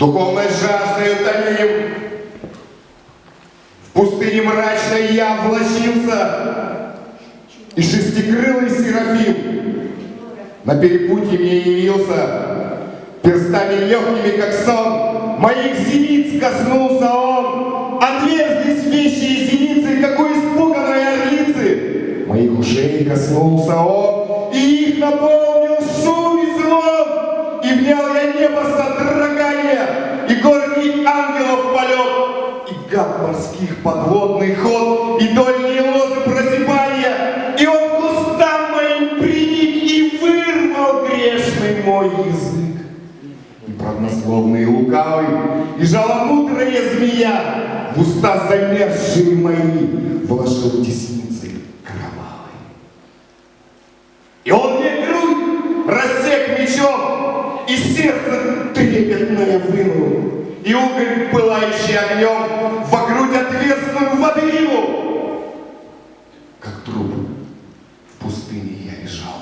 Духовной жаждой утомим. В пустыне мрачной я влачился, и шестикрылый Серафим на перепутье мне явился. Перстами легкими, как сон, моих зениц коснулся он. Отверзлись вещи и зеницы, как у испуганной орлицы. Моих ушей коснулся он, и их наполнил шум и звон. И внял я небо содрогание, и горний ангелов полет, и гад морских подводный ход, и дольние лозы прозябания. И он к устам моим приник, и вырвал грешный мой язык. И правнословный и лукавый, и жаломудрая змея в уста замерзшие мои вложил десницы кровавой. И он мне грудь рассек мечом, и сердце трепетное вынул, и уголь, пылающий огнем, во грудь отверстную водрину. Как труп в пустыне я лежал.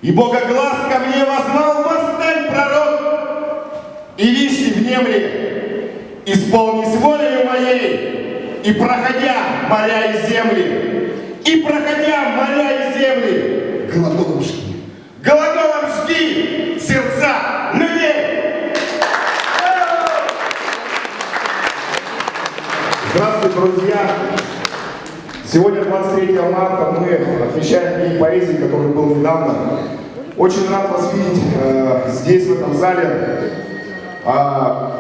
И Бога глаз ко мне возвал: восстань, пророк, и вишни внемли, исполнись волею моей, и проходя моря и земли, глаголом жги сердца людей. Здравствуйте, друзья! Сегодня, 23 марта, мы отмечаем День поэзии, который был недавно. Очень рад вас видеть здесь, в этом зале.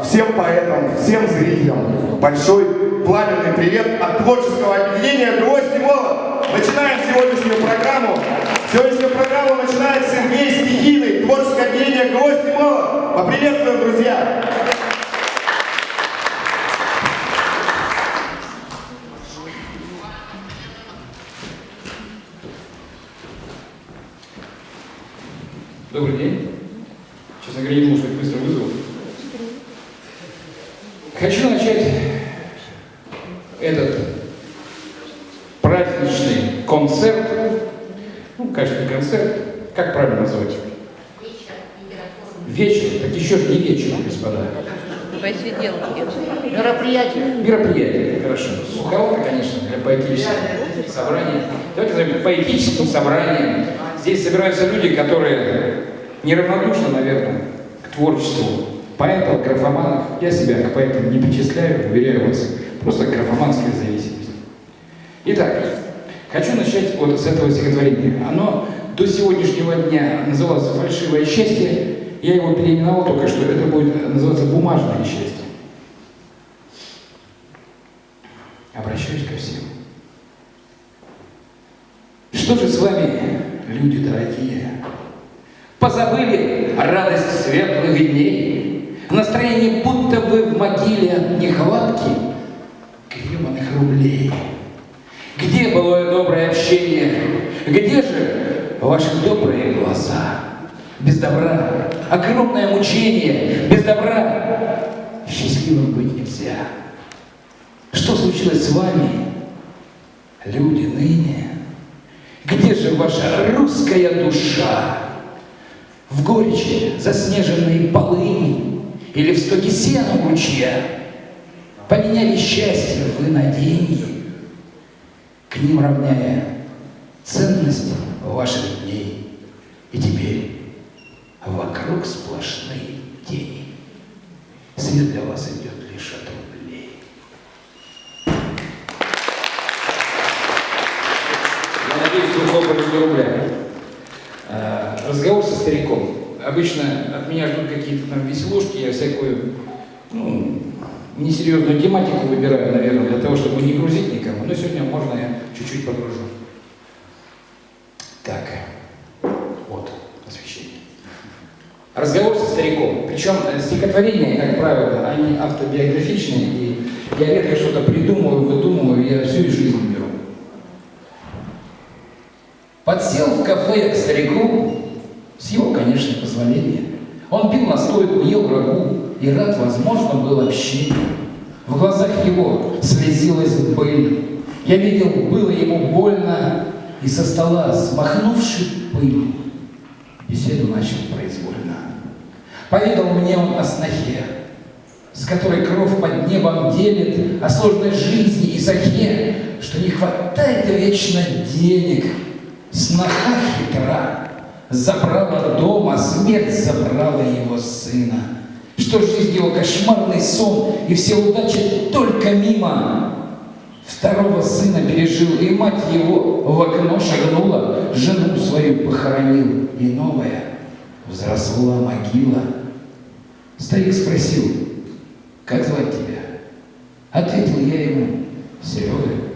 Всем поэтам, всем зрителям большой пламенный привет от творческого объединения «Гвоздь и молот». Начинаем сегодняшнюю программу. Сегодняшнюю программу начинает Сергей Стихийный, творческое объединение «Гвоздь и молот». Поприветствуем, друзья! Добрый день. Честно говоря, не думал, что их быстро вызовут. Хочу начать этот праздничный концерт, конечно, не концерт, как правильно назвать? Вечер. Так еще же не вечер, господа. Посиделки. Мероприятие. Мероприятие, хорошо. Суховато, конечно, для поэтического собрания. Давайте назовем поэтическим собранием. Здесь собираются люди, которые неравнодушны, наверное, к творчеству поэтов, графоманов. Я себя к поэтам не причисляю, уверяю вас, просто графоманская зависимость. Итак, хочу начать вот с этого стихотворения. Оно до сегодняшнего дня называлось «Фальшивое счастье». Я его переименовал только что, это будет называться «Бумажное счастье». Обращаюсь ко всем. Что же с вами, люди дорогие? Позабыли радость светлых дней? Настроение, будто вы в могиле от нехватки гребаных рублей. Где былое доброе общение? Где же ваши добрые глаза? Без добра огромное мучение, без добра счастливым быть нельзя. Что случилось с вами, люди ныне? Где же ваша русская душа? В горечи заснеженные полыни или в стоге сена у ручья? Поменяли счастье вы на деньги, к ним равняя ценность ваших дней. И теперь вокруг сплошные тени. Свет для вас идет лишь от рублей. Я надеюсь, вы хлопали за рубля. Разговор со стариком. Обычно от меня ждут какие-то там веселушки, я всякую, несерьезную тематику выбираю, наверное, для того, чтобы не грузить никому. Но сегодня можно я чуть-чуть погружу. Так, вот освещение. Разговор со стариком. Причем стихотворения, как правило, они автобиографичные, и я редко что-то придумываю, выдумываю, я всю жизнь беру. Подсел в кафе к старику, с его, конечно, позволения. Он пил настойку, ел рагу и рад, возможно, был общению. В глазах его слезилась пыль. Я видел, было ему больно, и со стола, смахнувши пыль, беседу начал произвольно. Поведал мне он о снохе, с которой кров под небом делит, о сложной жизни и захе, что не хватает вечно денег. Сноха хитра, забрала дома, смерть забрала его сына. Что жизнь его кошмарный сон, и все удачи только мимо. Второго сына пережил, и мать его в окно шагнула, жену свою похоронил, и новая взросла могила. Старик спросил: как звать тебя? Ответил я ему: Серега.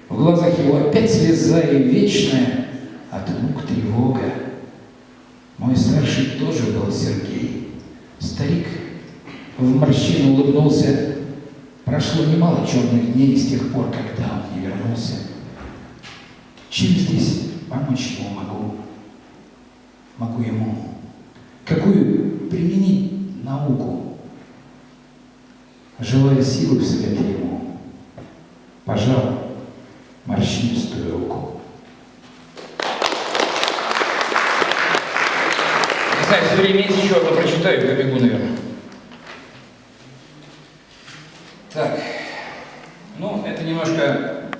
В глазах его опять слеза и вечная от мук тревога. Мой старший тоже был Сергей. Старик в морщину улыбнулся. Прошло немало черных дней с тех пор, когда он не вернулся. Чем здесь помочь ему могу? Могу ему какую применить науку? Желая силы вслед ему, пожал морщинистую руку. Не знаю, если время есть, еще одно прочитаю и побегу, наверное. Так, ну, это немножко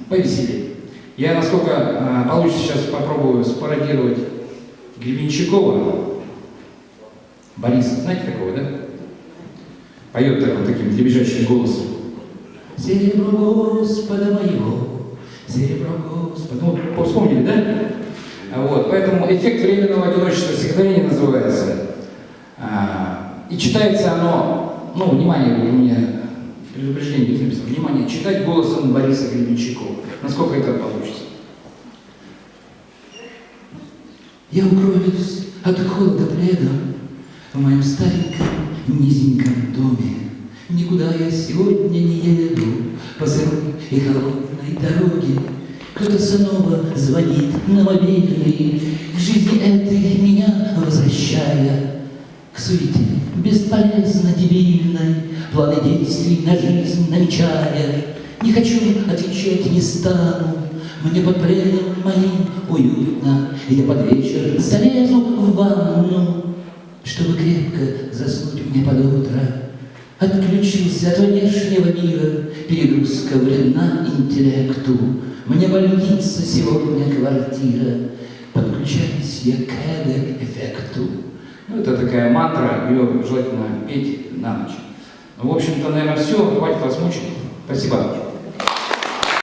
повеселее. Я, насколько получится, сейчас попробую спародировать Гребенщикова. Бориса, знаете такого, да? Поет таким дребезжащим голосом. Серебро Господа моего, серебро Господа. Ну, вспомнили, да? Вот, поэтому эффект временного одиночества стихотворения называется. И читается оно, ну, внимание, у меня предупреждение будет написано, внимание, читать голосом Бориса Гребенщикова. Насколько это получится? Я укроюсь от холода пледом в моем стареньком низеньком доме. Никуда я сегодня не еду по сырой и холодной дороге. Кто-то снова звонит на мобильный, к жизни этой меня возвращая. К суете бесполезно дебильной, планы действий на жизнь намечая. Не хочу отвечать, не стану, мне под пледом моим уютно. Я под вечер залезу в ванну, чтобы крепко заснуть мне под утро. Отключился от внешнего мира, перегрузка вредна интеллекту. Мне больница сегодня квартира, подключаюсь я к эффекту. Ну, это такая мантра, ее желательно петь на ночь. Ну, в общем-то, наверное, все. Хватит вас мучить. Спасибо.